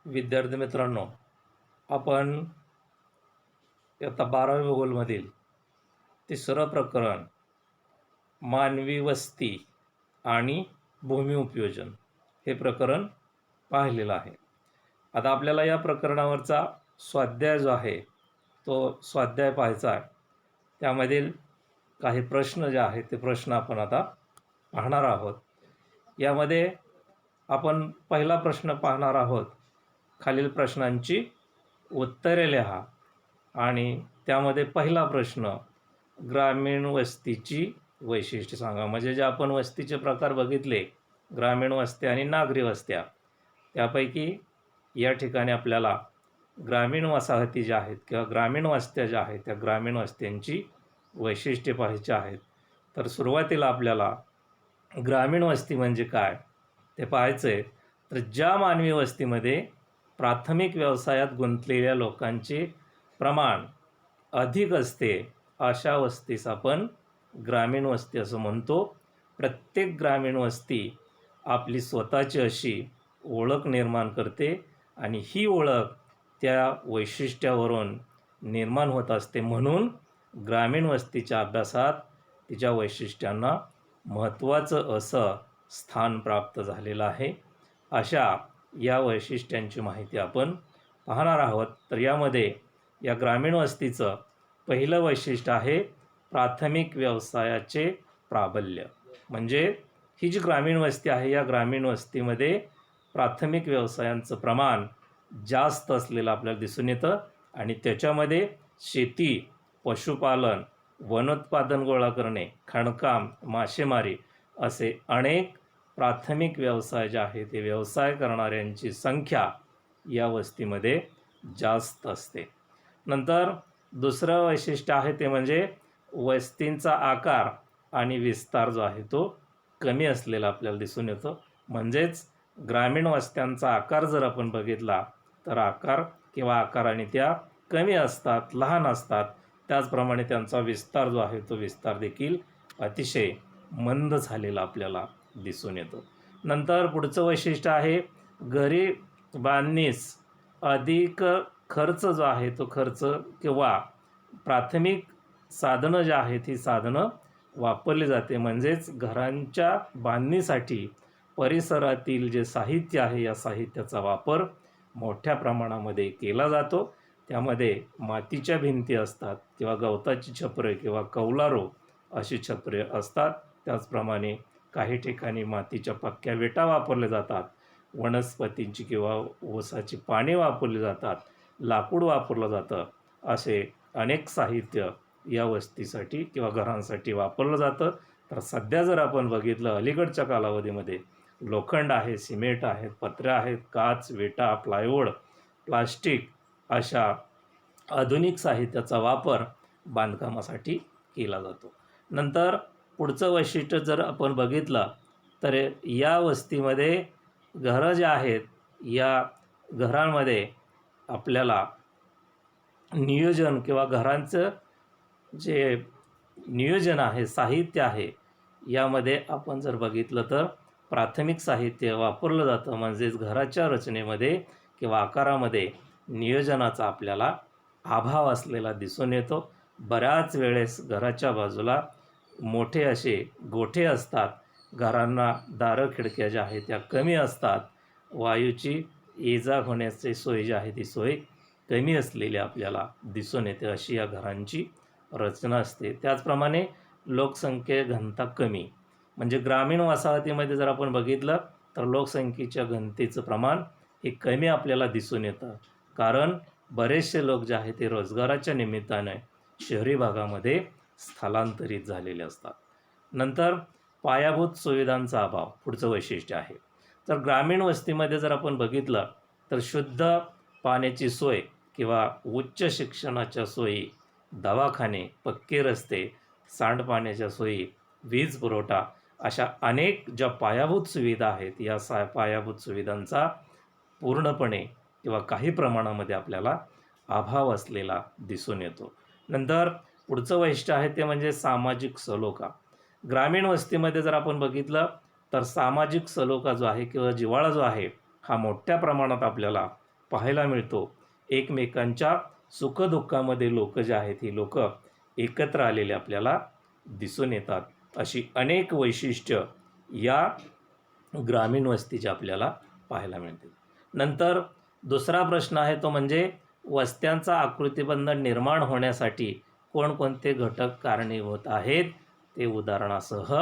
विद्यार्थी मित्रांनो, आपण इयत्ता 12वी भूगोलमधील तिसरं प्रकरण मानवी वस्ती आणि भूमी उपयोजन हे प्रकरण पाहिलेलं आहे. आता आपल्याला या प्रकरणावरचा स्वाध्याय जो आहे तो स्वाध्याय पाहायचा आहे. त्यामधील काही प्रश्न जे आहेत ते प्रश्न आपण आता पाहणार आहोत. यामध्ये आपण पहिला प्रश्न पाहणार आहोत. खालील प्रश्नांची उत्तरे लिहा आणि त्यामध्ये पहिला प्रश्न ग्रामीण वस्तीची वैशिष्ट्ये सांगा. म्हणजे जे आपण वस्तीचे प्रकार बघितले, ग्रामीण वस्त्या आणि नागरी वस्त्या, त्यापैकी या ठिकाणी आपल्याला ग्रामीण वसाहती ज्या आहेत किंवा ग्रामीण वस्त्या ज्या आहेत त्या ग्रामीण वस्त्यांची वैशिष्ट्ये पाहायची आहेत. तर सुरुवातीला आपल्याला ग्रामीण वस्ती म्हणजे काय ते पाहायचं आहे. तर ज्या मानवी वस्तीमध्ये प्राथमिक व्यवसायात गुंतलेल्या लोकांचे प्रमाण अधिक असते अशा वस्तीस आपण ग्रामीण वस्ती असं म्हणतो. प्रत्येक ग्रामीण वस्ती आपली स्वतःची अशी ओळख निर्माण करते आणि ही ओळख त्या वैशिष्ट्यावरून निर्माण होत असते. म्हणून ग्रामीण वस्तीच्या अभ्यासात तिच्या वैशिष्ट्यांना महत्त्वाचं असं स्थान प्राप्त झालेलं आहे. अशा या वैशिष्ट्यांची माहिती आपण पाहणार आहोत. तर यामध्ये या ग्रामीण वस्तीचं पहिलं वैशिष्ट्य आहे प्राथमिक व्यवसायाचे प्राबल्य. म्हणजे ही जी ग्रामीण वस्ती आहे या ग्रामीण वस्तीमध्ये प्राथमिक व्यवसायांचं प्रमाण जास्त असलेलं आपल्याला दिसून येतं आणि त्याच्यामध्ये शेती, पशुपालन, वनोत्पादन गोळा करणे, खाणकाम, मासेमारी असे अनेक प्राथमिक व्यवसाय जे आहे ते व्यवसाय करणाऱ्यांची संख्या या वस्तीमध्ये जास्त असते. नंतर दुसरं वैशिष्ट्य आहे ते म्हणजे वस्तींचा आकार आणि विस्तार जो आहे तो कमी असलेला आपल्याला दिसून येतो. म्हणजेच ग्रामीण वस्त्यांचा आकार जर आपण बघितला तर आकार किंवा आकाराने त्या कमी असतात, लहान असतात. त्याचप्रमाणे त्यांचा विस्तार जो आहे तो विस्तार देखील अतिशय मंद झालेला आपल्याला दिसून येतो. नंतर पुढचं वैशिष्ट्य आहे घरी बांधणीस अधिक खर्च जो आहे तो खर्च किंवा प्राथमिक साधनं जी आहेत ही साधनं वापरली जाते. म्हणजेच घरांच्या बांधणीसाठी परिसरातील जे साहित्य आहे या साहित्याचा वापर मोठ्या प्रमाणामध्ये केला जातो. त्यामध्ये मातीच्या भिंती असतात किंवा गवताची छपरे किंवा कौलारू अशी छपरे असतात. त्याचप्रमाणे काही ठिकाणी मातीच्या पक्क्या विटा वापरल्या जातात. वनस्पतींची किंवा ऊसाची पाने वापरली जातात. लाकूड वापरलं जातं. असे अनेक साहित्य या वस्तीसाठी किंवा घरांसाठी वापरलं जातं. तर सध्या जर आपण बघितलं अलीकडच्या कालावधीमध्ये लोखंड आहे, सिमेंट आहेत, पत्र्या आहेत, काच, विटा, प्लायवूड, प्लास्टिक अशा आधुनिक साहित्याचा वापर बांधकामासाठी केला जातो. नंतर पुढचं वैशिष्ट्य जर आपण बघितलं तर या वस्तीमध्ये घरं जे आहेत या घरांमध्ये आपल्याला नियोजन किंवा घरांचं जे नियोजन आहे, साहित्य आहे, यामध्ये आपण जर बघितलं तर प्राथमिक साहित्य वापरलं जातं. म्हणजेच घराच्या रचनेमध्ये किंवा आकारामध्ये नियोजनाचा आपल्याला अभाव असलेला दिसून येतो. बऱ्याच वेळेस घराच्या बाजूला मोठे असे गोठे असतात. घरांना दारं खिडक्या ज्या आहेत त्या कमी असतात. वायूची ये-जा होण्याची सोय जी आहे ती सोय कमी असलेली आपल्याला दिसून येते. अशी या घरांची रचना असते. त्याचप्रमाणे लोकसंख्ये घनता कमी. म्हणजे ग्रामीण वसाहतीमध्ये जर आपण बघितलं तर लोकसंख्येच्या घनतेचं प्रमाण हे कमी आपल्याला दिसून येतं. कारण बरेचसे लोक जे आहेत ते रोजगाराच्या निमित्ताने शहरी भागामध्ये स्थलांतरित झालेले असतात. नंतर पायाभूत सुविधांचा अभाव पुढचं वैशिष्ट्य आहे. तर ग्रामीण वस्तीमध्ये जर आपण बघितलं तर शुद्ध पाण्याची सोय किंवा उच्च शिक्षणाच्या सोयी, दवाखाने, पक्के रस्ते, सांडपाण्याच्या सोयी, वीज पुरवठा अशा अनेक ज्या पायाभूत सुविधा आहेत या पायाभूत सुविधांचा पूर्णपणे किंवा काही प्रमाणामध्ये आपल्याला अभाव असलेला दिसून येतो. नंतर पुढचं वैशिष्ट्य आहे ते म्हणजे सामाजिक सलोखा. ग्रामीण वस्तीमध्ये जर आपण बघितलं तर सामाजिक सलोखा जो आहे किंवा जिव्हाळा जो आहे हा मोठ्या प्रमाणात आपल्याला पाहायला मिळतो. एकमेकांच्या सुखदुःखामध्ये लोक जे आहेत ही लोक एकत्र आलेले आपल्याला दिसून येतात. अशी अनेक वैशिष्ट्य या ग्रामीण वस्तीचे आपल्याला पाहायला मिळते. नंतर दुसरा प्रश्न आहे तो म्हणजे वस्त्यांचा आकृतिबंध निर्माण होण्यासाठी कोणकोणते घटक कारणीभूत आहेत ते उदाहरणासह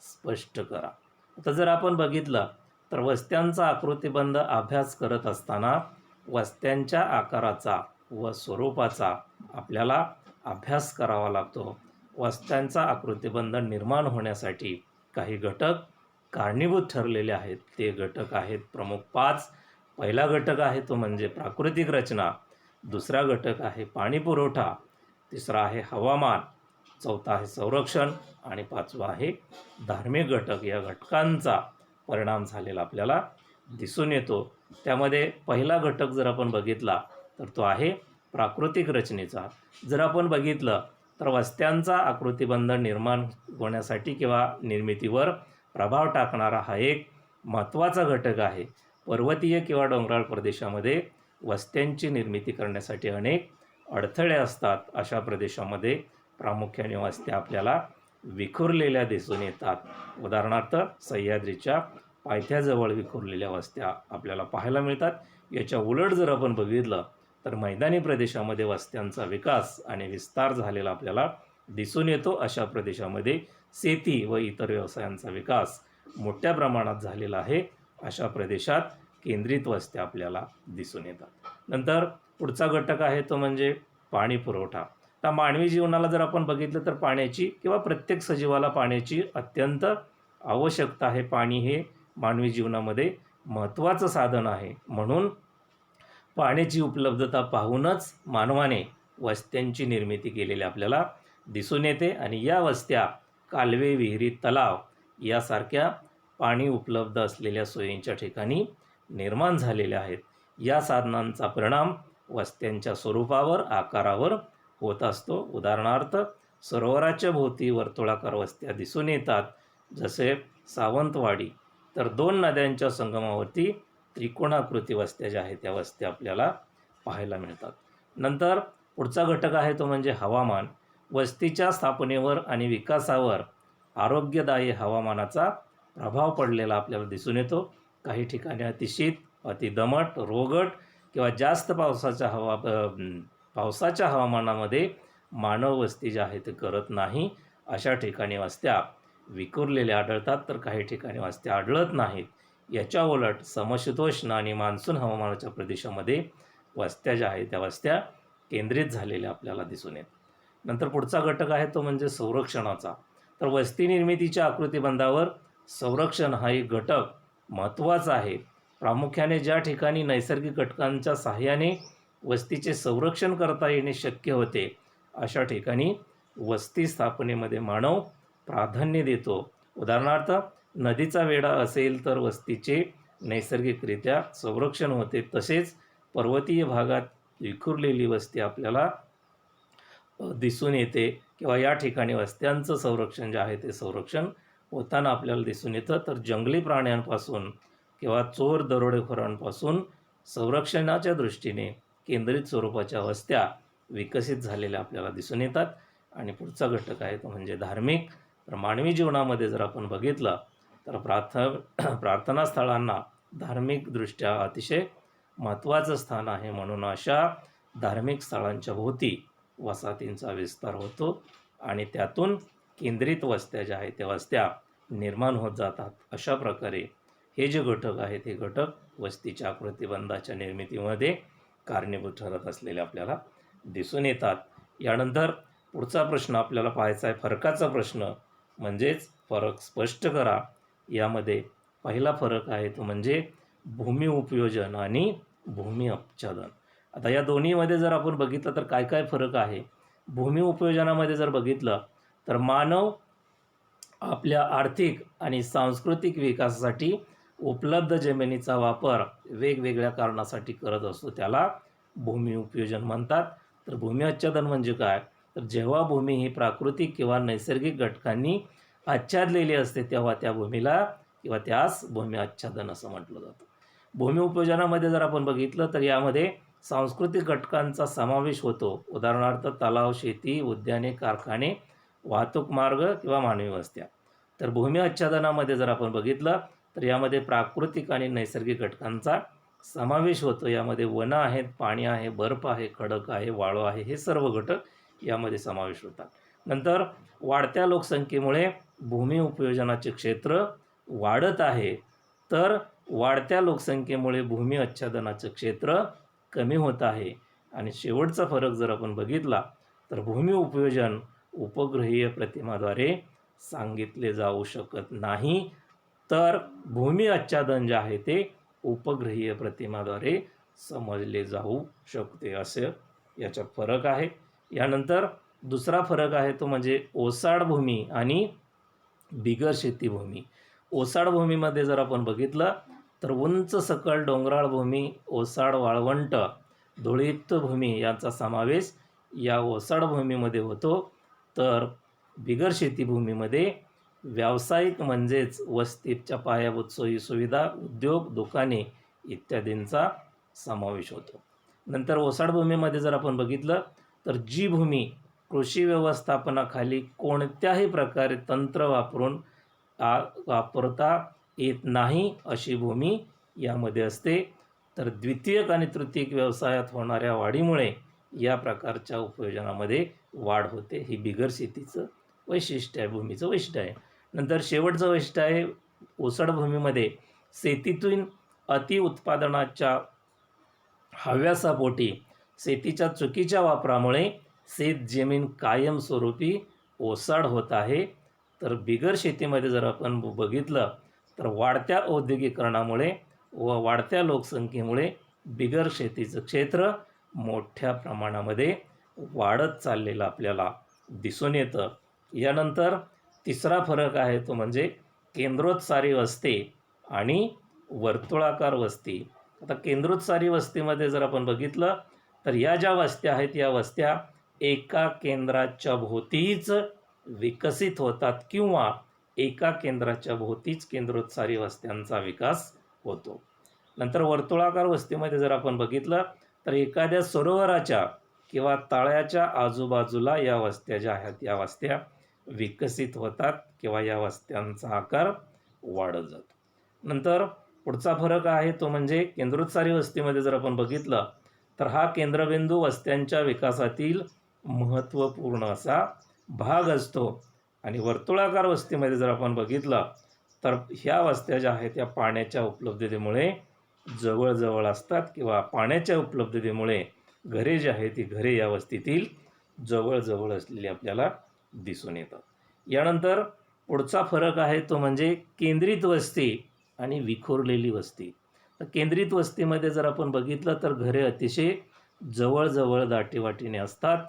स्पष्ट करा. आता जर आपण बघितलं तर वस्त्यांचा आकृतिबंध अभ्यास करत असताना वस्त्यांच्या आकाराचा व स्वरूपाचा आपल्याला अभ्यास करावा लागतो. वस्त्यांचा आकृतिबंध निर्माण होण्यासाठी काही घटक कारणीभूत ठरलेले आहेत. ते घटक आहेत प्रमुख 5. पहिला घटक आहे तो म्हणजे प्राकृतिक रचना, दुसरा घटक आहे पाणी पुरवठा, तिसरा आहे हवामान, चौथा आहे संरक्षण आणि पाचवा आहे धार्मिक घटक. या घटकांचा परिणाम झालेला आपल्याला दिसून येतो. त्यामध्ये पहिला घटक जर आपण बघितला तर तो आहे प्राकृतिक रचनेचा. जर आपण बघितलं तर वस्त्यांचा आकृतिबंध निर्माण होण्यासाठी किंवा निर्मितीवर प्रभाव टाकणारा हा एक महत्त्वाचा घटक आहे. पर्वतीय किंवा डोंगराळ प्रदेशामध्ये वस्त्यांची निर्मिती करण्यासाठी अनेक अडथळे असतात. अशा प्रदेशामध्ये प्रामुख्याने वस्त्या आपल्याला विखुरलेल्या दिसून येतात. उदाहरणार्थ सह्याद्रीच्या पायथ्याजवळ विखुरलेल्या वस्त्या आपल्याला पाहायला मिळतात. याच्या उलट जर आपण बघितलं तर मैदानी प्रदेशामध्ये वस्त्यांचा विकास आणि विस्तार झालेला आपल्याला दिसून येतो. अशा प्रदेशामध्ये शेती व इतर व्यवसायांचा विकास मोठ्या प्रमाणात झालेला आहे. अशा प्रदेशात केंद्रित वस्त्या आपल्याला दिसून येतात. नंतर पुढचा घटक आहे तो म्हणजे पाणी पुरवठा. तर मानवी जीवनाला जर आपण बघितलं तर पाण्याची किंवा प्रत्येक सजीवाला पाण्याची अत्यंत आवश्यकता आहे. पाणी हे मानवी जीवनामध्ये महत्त्वाचं साधन आहे. म्हणून पाण्याची उपलब्धता पाहूनच मानवाने वस्त्यांची निर्मिती केलेली आपल्याला दिसून येते आणि या वस्त्या कालवे, विहिरी, तलाव यासारख्या पाणी उपलब्ध असलेल्या सोयींच्या ठिकाणी निर्माण झालेल्या आहेत. या साधनांचा परिणाम वस्त्यांच्या स्वरूपावर, आकारावर होत असतो. उदाहरणार्थ सरोवराच्या भोवती वर्तुळाकार वस्त्या दिसून येतात, जसे सावंतवाडी. तर 2 नद्यांच्या संगमावरती त्रिकोणाकृती वस्त्या ज्या आहेत त्या वस्त्या आपल्याला पाहायला मिळतात. नंतर पुढचा घटक आहे तो म्हणजे हवामान. वस्तीच्या स्थापनेवर आणि विकासावर आरोग्यदायी हवामानाचा प्रभाव पडलेला आपल्याला दिसून येतो. काही ठिकाणी अतिशीत, अतिदमट, रोगट किंवा जास्त पावसाच्या हवामानामध्ये मानव वस्ती जी आहे ते करत नाही. अशा ठिकाणी वस्त्या विखुरलेल्या आढळतात, तर काही ठिकाणी वस्त्या आढळत नाहीत. याच्या उलट समशीतोष्ण आणि मान्सून हवामानाच्या प्रदेशामध्ये वस्त्या ज्या आहेत त्या वस्त्या केंद्रित झालेल्या आपल्याला दिसून येतात. नंतर पुढचा घटक आहे तो म्हणजे संरक्षणाचा. तर वस्ती निर्मितीच्या आकृतिबंधावर संरक्षण हा एक घटक महत्त्वाचा आहे. प्रामुख्याने ज्या ठिकाणी नैसर्गिक घटकांच्या सहाय्याने वस्तीचे संरक्षण करता येणे शक्य होते अशा ठिकाणी वस्ती स्थापनेमध्ये मानव प्राधान्य देतो. उदाहरणार्थ नदीचा वेढा असेल तर वस्तीचे नैसर्गिकरित्या संरक्षण होते. तसेच पर्वतीय भागात विखुरलेली वस्ती आपल्याला दिसून येते किंवा या ठिकाणी वस्त्यांचं संरक्षण जे आहे ते संरक्षण होताना आपल्याला दिसून येतं. तर जंगली प्राण्यांपासून किंवा चोर दरोडेखोरांपासून संरक्षणाच्या दृष्टीने केंद्रित स्वरूपाच्या वस्त्या विकसित झालेल्या आपल्याला दिसून येतात. आणि पुढचा घटक आहे तो म्हणजे धार्मिक. तर मानवी जीवनामध्ये जर आपण बघितलं तर प्रार्थना स्थळांना धार्मिकदृष्ट्या अतिशय महत्त्वाचं स्थान आहे. म्हणून अशा धार्मिक स्थळांच्या भोवती वसाहतींचा विस्तार होतो आणि त्यातून केंद्रित वस्त्या ज्या आहेत त्या वस्त्या निर्माण होत जातात. अशा प्रकारे हे जे घटक आहेत हे घटक वस्तीच्या आकृतिबंधाच्या निर्मितीमध्ये कारणीभूत ठरत असलेले आपल्याला दिसून येतात. यानंतर पुढचा प्रश्न आपल्याला पाहायचा आहे फरकाचा प्रश्न, म्हणजेच फरक स्पष्ट करा. यामध्ये पहिला फरक आहे तो म्हणजे भूमी उपयोजन आणि भूमी आच्छादन. आता या दोन्हीमध्ये जर आपण बघितलं तर काय काय फरक आहे. भूमी उपयोजनामध्ये जर बघितलं तर मानव आपल्या आर्थिक आणि सांस्कृतिक विकासासाठी उपलब्ध जमिनीचा वापर वेगवेगळ्या कारणासाठी करत असतो, त्याला भूमी उपयोजन म्हणतात. तर भूमी आच्छादन म्हणजे काय, तर जेव्हा भूमी ही प्राकृतिक किंवा नैसर्गिक घटकांनी आच्छादलेली असते तेव्हा त्या भूमीला किंवा त्यास भूमी आच्छादन असं म्हटलं जातं. भूमी उपयोजनामध्ये जर आपण बघितलं तर यामध्ये सांस्कृतिक घटकांचा समावेश होतो. उदाहरणार्थ तलाव, शेती, उद्याने, कारखाने, वाहतूक मार्ग किंवा मानवी वस्त्या. तर भूमी आच्छादनामध्ये जर आपण बघितलं तर यामध्ये प्राकृतिक आणि नैसर्गिक घटकांचा समावेश होतो. यामध्ये वनं आहेत, पाणी आहे, बर्फ आहे, खडक आहे, वाळू आहे, हे सर्व घटक यामध्ये समावेश होतात. नंतर वाढत्या लोकसंख्येमुळे भूमी उपयोजनाचे क्षेत्र वाढत आहे, तर वाढत्या लोकसंख्येमुळे भूमी आच्छादनाचं क्षेत्र कमी होत आहे. आणि शेवटचा फरक जर आपण बघितला तर भूमी उपयोजन उपग्रहीय प्रतिमाद्वारे सांगितले जाऊ शकत नाही, तर भूमी आच्छादन जे आहे ते उपग्रहीय प्रतिमाद्वारे समजले जाऊ शकते. असे याच्यात फरक आहे. यानंतर दुसरा फरक आहे तो म्हणजे ओसाड भूमी आणि बिगर शेती भूमी. ओसाड भूमीमध्ये जर आपण बघितलं तर उंच सकल डोंगराळ भूमी, ओसाड, वाळवंट, धुळीयुक्त भूमी यांचा समावेश या ओसाड भूमीमध्ये होतो. तर बिगर शेती भूमीमध्ये व्यावसायिक म्हणजेच वस्तीच्या पायाभूत सोयी सुविधा, उद्योग, दुकाने इत्यादींचा समावेश होतो. नंतर ओसाड भूमीमध्ये जर आपण बघितलं तर जी भूमी कृषी व्यवस्थापनाखाली कोणत्याही प्रकारे तंत्र वापरता येत नाही अशी भूमी यामध्ये असते. तर द्वितीयक आणि तृतीयक व्यवसायात होणाऱ्या वाढीमुळे या प्रकारच्या उपयोजनामध्ये वाढ होते. ही बिगर शेतीचं वैशिष्ट्य आहे, भूमीचं वैशिष्ट्य आहे. नंतर शेवटचं वैशिष्ट्य आहे ओसाड भूमीमध्ये शेतीतून अतिउत्पादनाच्या हव्यासापोटी शेतीच्या चुकीच्या वापरामुळे शेत जमीन कायमस्वरूपी ओसाड होत आहे. तर बिगर शेतीमध्ये जर आपण बघितलं तर वाढत्या औद्योगिकरणामुळे व वाढत्या लोकसंख्येमुळे बिगर शेतीचं क्षेत्र मोठ्या प्रमाणामध्ये वाढत चाललेलं आपल्याला दिसून येतं. यानंतर तिसरा फरक आहे तो म्हणजे केंद्रोत्सारी वस्ती आणि वर्तुळाकार वस्ती. आता केंद्रोत्सारी वस्तीमध्ये जर आपण बघितलं तर या ज्या वस्त्या आहेत या वस्त्या एका केंद्राच्या भोवतीच विकसित होतात किंवा एका केंद्राच्या भोवतीच केंद्रोत्सारी वस्त्यांचा विकास होतो. नंतर वर्तुळाकार वस्तीमध्ये जर आपण बघितलं तर एखाद्या सरोवराच्या किंवा तळ्याच्या आजूबाजूला या वस्त्या ज्या आहेत या वस्त्या विकसित होतात किंवा या वस्त्यांचा आकार वाढत जातो. नंतर पुढचा फरक आहे तो म्हणजे केंद्रोत्सारी वस्तीमध्ये जर आपण बघितलं तर हा केंद्रबिंदू वस्त्यांच्या विकासातील महत्त्वपूर्ण असा भाग असतो. आणि वर्तुळाकार वस्तीमध्ये जर आपण बघितलं तर ह्या वस्त्या ज्या आहेत त्या पाण्याच्या उपलब्धतेमुळे जवळजवळ असतात किंवा पाण्याच्या उपलब्धतेमुळे घरे जी आहेत ती घरे या वस्तीतील जवळजवळ असलेली आपल्याला दिसून येतात. यानंतर पुढचा फरक आहे तो म्हणजे केंद्रित वस्ती आणि विखुरलेली वस्ती. तर केंद्रित वस्तीमध्ये जर आपण बघितलं तर घरे अतिशय जवळजवळ दाटीवाटीने असतात,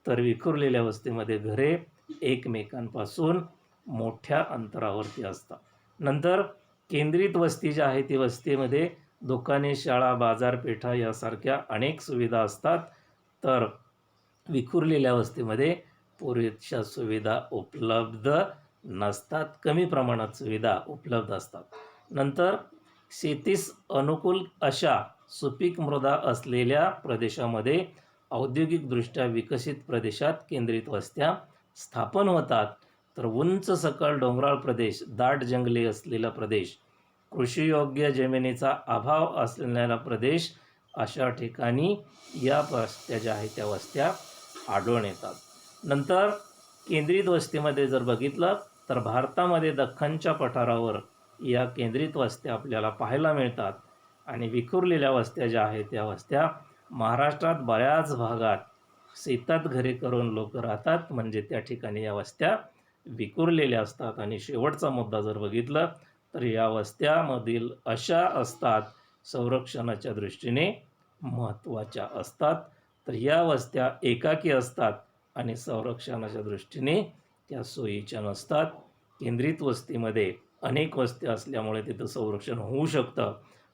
तर विखुरलेल्या वस्तीमध्ये घरे एकमेकांपासून मोठ्या अंतरावरती असतात. नंतर केंद्रित वस्ती जी आहे ती वस्तीमध्ये दुकाने, शाळा, बाजारपेठा यासारख्या अनेक सुविधा असतात, तर विखुरलेल्या वस्तीमध्ये पुरेशा सुविधा उपलब्ध नसतात, कमी प्रमाणात सुविधा उपलब्ध असतात. नंतर शेतीस अनुकूल अशा सुपीक मृदा असलेल्या प्रदेशामध्ये औद्योगिकदृष्ट्या विकसित प्रदेशात केंद्रित वस्त्या स्थापन होतात, तर उंच सकल डोंगराळ प्रदेश, दाट जंगले असलेला प्रदेश, कृषीयोग्य जमिनीचा अभाव असलेला प्रदेश अशा ठिकाणी या वस्त्या ज्या आहेत त्या वस्त्या आढळून येतात. नंतर केंद्रित वस्तीमध्ये जर बघितलं तर भारतामध्ये दख्खनच्या पठारावर या केंद्रित वस्त्या आपल्याला पाहायला मिळतात. आणि विखुरलेल्या वस्त्या ज्या आहेत त्या वस्त्या महाराष्ट्रात बऱ्याच भागात शेतात घरे करून लोक राहतात, म्हणजे त्या ठिकाणी या वस्त्या विखुरलेल्या असतात. आणि शेवटचा मुद्दा जर बघितलं तर या वस्त्यामधील अशा असतात संरक्षणाच्या दृष्टीने महत्त्वाच्या असतात, तर या वस्त्या एकाकी असतात आणि संरक्षणाच्या दृष्टीने त्या सोयीच्या नसतात. केंद्रित वस्तीमध्ये अनेक वस्त्या असल्यामुळे तिथं संरक्षण होऊ शकतं,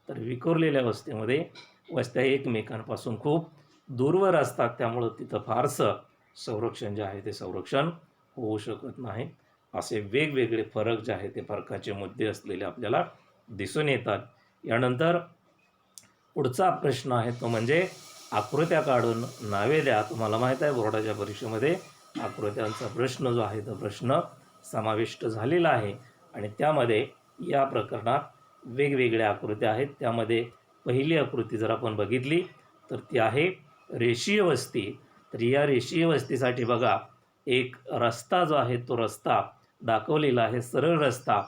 तर विखुरलेल्या वस्तीमध्ये वस्त्या एकमेकांपासून खूप दूरवर असतात, त्यामुळं तिथं फारसं संरक्षण जे आहे ते संरक्षण होऊ शकत नाही. असे वेगवेगळे फरक जे आहे ते फरकाचे मुद्दे असलेले आपल्याला दिसून येतात. यानंतर पुढचा प्रश्न आहे तो म्हणजे आकृत्या काढून नावे द्या. तुम्हाला माहीत आहे बोर्डाच्या परीक्षेमध्ये आकृत्यांचा प्रश्न जो आहे तो प्रश्न समाविष्ट झालेला आहे आणि त्यामध्ये या प्रकरणात वेगवेगळ्या आकृत्या आहेत. त्यामध्ये पहिली आकृती जर आपण बघितली तर ती आहे रेषीय वस्ती. तर या रेषीय वस्तीसाठी बघा एक रस्ता जो आहे तो रस्ता दाखवलेला आहे, सरळ रस्ता,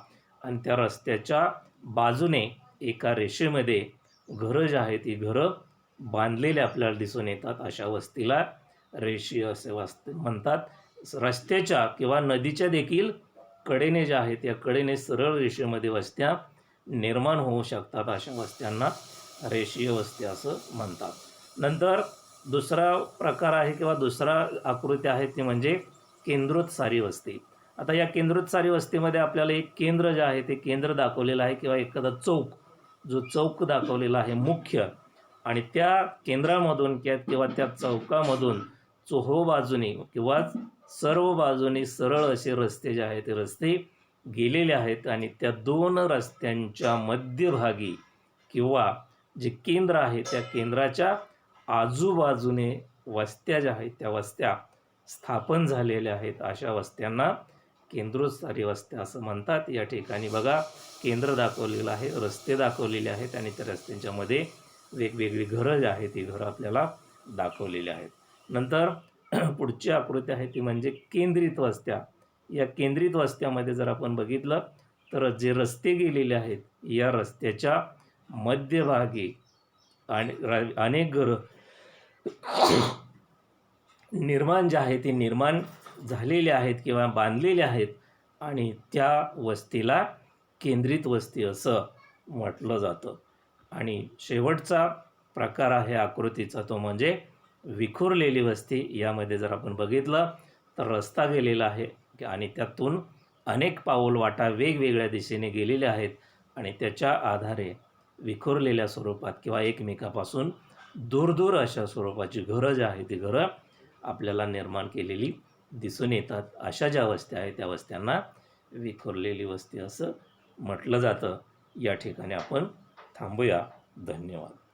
आणि त्या रस्त्याच्या बाजूने एका रेषेमध्ये घरं जी आहेत ती घरं बांधलेले आपल्याला दिसून येतात. अशा वस्तीला रेषीय असे वस्ती म्हणतात. रस्त्याच्या किंवा नदीच्या देखील कडेने ज्या आहेत या कडेने सरळ रेषेमध्ये वस्त्या निर्माण होऊ शकतात. अशा वस्त्यांना रेषीय वस्ती असं म्हणतात. नंतर दुसरा प्रकार आहे किंवा दुसरा आकृती आहे ती म्हणजे केंद्रोत्सारी वस्ती. आता या केंद्रोत्सारी वस्तीमध्ये आपल्याला एक केंद्र जे आहे ते केंद्र दाखवलेलं आहे किंवा एखादा चौक, जो चौक दाखवलेला आहे मुख्य, आणि त्या केंद्रामधून किंवा त्या चौकामधून चोहो बाजूने किंवा सर्व बाजूने सरळ असे रस्ते जे आहेत ते रस्ते गेलेले आहेत आणि त्या दोन रस्त्यांच्या मध्यभागी किंवा जे केंद्र आहे त्या केंद्राच्या आजूबाजूने वस्त्या ज्या आहेत त्या वस्त्या स्थापन झालेल्या आहेत. अशा वस्त्यांना केंद्रोत्सारी वस्त्या असं म्हणतात. या ठिकाणी बघा केंद्र दाखवलेलं आहे, रस्ते दाखवलेले आहेत आणि त्या रस्त्यांच्या मध्ये वेगवेगळी घरं जी आहेत ती घरं आपल्याला दाखवलेली आहेत. नंतर पुढची आकृती आहे ती म्हणजे केंद्रित वस्त्या. या केंद्रित वस्त्यामध्ये जर आपण बघितलं तर जे रस्ते गेलेले आहेत या रस्त्याच्या मध्यभागी अनेक घरं निर्माण जे आहे ते निर्माण झालेले आहेत किंवा बांधलेले आहेत आणि त्या वस्तीला केंद्रित वस्ती असं म्हटलं जातं. आणि शेवटचा प्रकार आहे आकृतीचा तो म्हणजे विखुरलेली वस्ती. यामध्ये जर आपण बघितलं तर रस्ता गेलेला आहे आणि त्यातून अनेक पाऊल वाटा वेगवेगळ्या दिशेने गेलेल्या आहेत आणि त्याच्या आधारे विखुरलेल्या स्वरूपात किंवा एकमेकापासून दूर दूर अशा स्वरूपाची घरं जी आहेत ती घरं आपल्याला निर्माण केलेली दिसून येतात. अशा ज्या वस्त्या आहेत त्या वस्त्यांना विखुरलेली वस्ती असं म्हटलं जातं. या ठिकाणी आपण थांबूया. धन्यवाद.